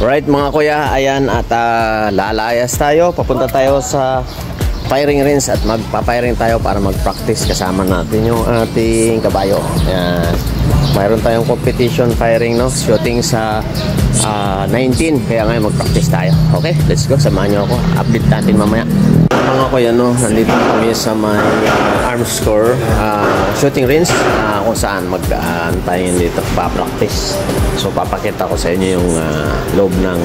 Alright mga kuya, ayan at lalayas tayo. Papunta tayo sa firing range at magpa-firing tayo para mag-practice kasama natin yung ating kabayo. Ayan. Mayroon tayong competition firing, no? Shooting sa 19. Kaya ngayon mag-practice tayo. Okay, let's go. Samahan nyo ako. Update natin mamaya. Mga kuya, no? Nandito kami sa may arms core shooting range kung saan mag-antayin dito pa-practice. So papakita ko sa inyo yung loob ng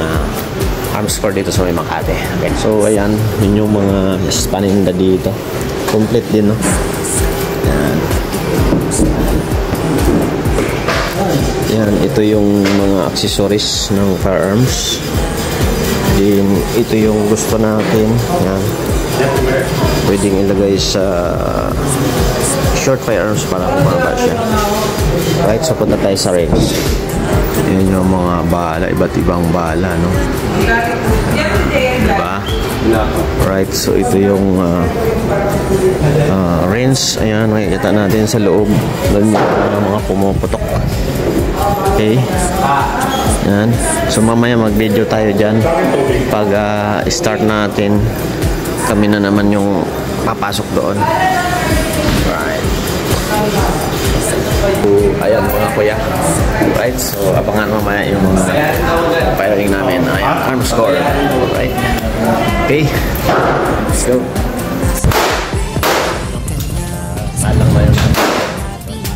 arms core dito sa may Makati. Okay. So ayan, yun yung mga paninda dito. Complete din, no? Ayan. Yan, ito yung mga accessories ng firearms. Then, ito yung gusto natin. Yan. Pwedeng ilagay sa short firearms para kumaba siya. Right, so punta tayo sa range. Yan yung mga bala, iba't ibang bala, no? Diba? Right, so ito yung range. Ayan, makikita natin sa loob. Doon yung mga pumuputok. Okay. Yan. So mamaya mag-video tayo dyan. Pag start natin, kami na naman yung papasok doon. Right. So, ayan mga kuya. Right. So abangan mamaya yung firing namin. Ayan, arms core. Right. Okay. Let's go. Alang ba yun?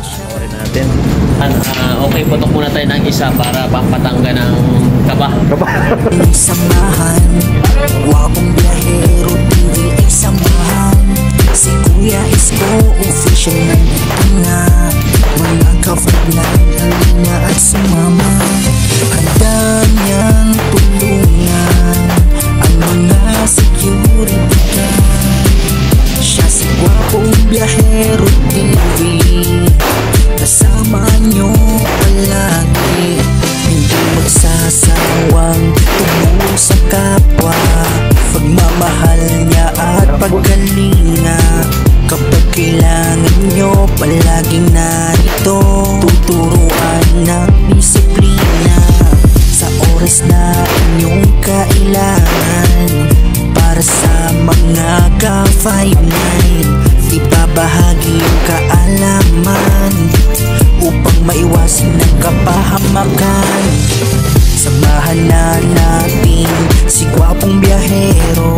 Sorry natin. Okay, putok muna tayo ng isa para pampatangga ng kaba. Samahan, wapong biyahero TV ay samahan. Si Kuya Isko, official nandito na. Mga ka-frontline, halina at sumama. Handa niyang tulungan ang mga security guard. Siya si wapong biyahero TV, kasama nyo palagi. Hindi magsasawang tumulong sa kapwa. Pagmamahal niya at pagkalinga. Kapag kailangan nyo palaging narito. Tuturuan ng disiplina sa oras na inyong kailangan. Para sa mga ka-5-9, ibabahagi yung kaalaman upang maiwasan ng kapahamakan. Samahan na natin si gwapong biyahero,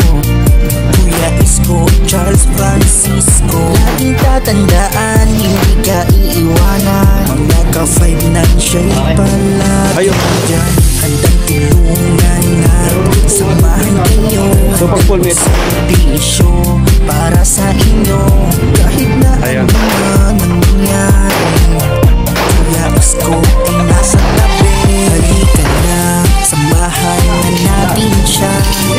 Kuya Isko, Charles Francisco. Laging tatandaan, hindi ka iiwanan. Mga ka-5-9 siya'y palagi dyan. Handang tulungan natin, samahan kayo. Servisyo para sa inyo, kahit na ano man ang nangyari. Kuya Isko ay nasa tabi. Halika na, samahan na natin siya.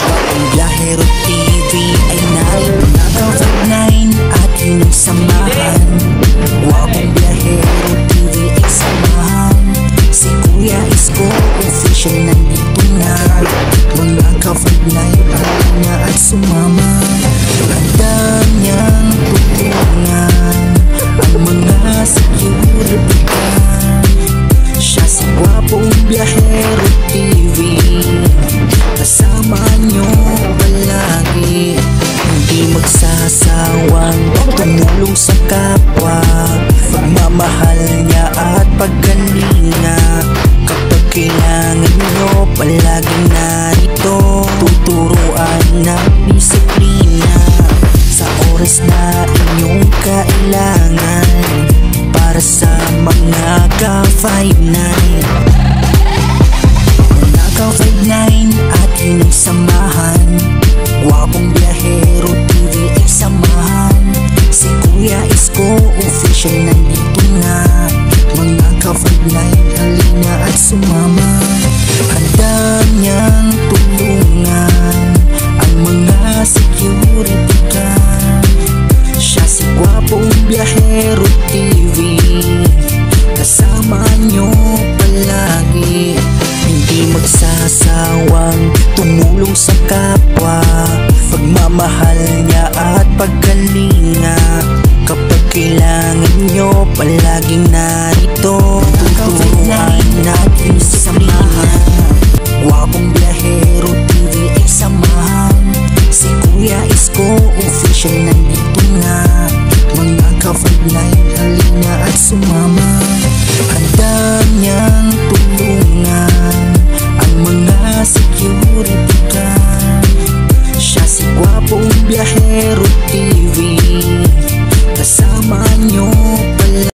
Ang Biyahero TV ay narito na ka-5-9 at inyong samahan. Wapong Biyahero TV ay samahan. Si Kuya Isko, official nandito na. Mga ka-5-9, halina at sumama. Handa niyang tulungan ang mga security guard. Siya si Gwapong Biyahero TV, kasama nyo palagi. Hindi magsasawang tumulong sa kapwa. Pagmamahal niya at pagkalinga. Kapag kailangan nyo palaging narito. Tuturuan ng disiplina sa oras na inyong kailangan. Para sa mga ka-5-9, mga ka-5-9 at inyong samahan. Gwapong Biyahero TV ay samahan. Si Kuya Isko, official nandito na. Mga ka-5-9, halina at sumama. Handa niyang tulungan ang mga security guard. Siya si Gwapong Biyahero TV, kasama nyo palagi. Hindi magsasawang tumulong sa kapwa. Pagmamahal niya at pagkalinga. Kapag kailangan nyo palaging narito. Tuturuan natin sa mga gwapong official nandito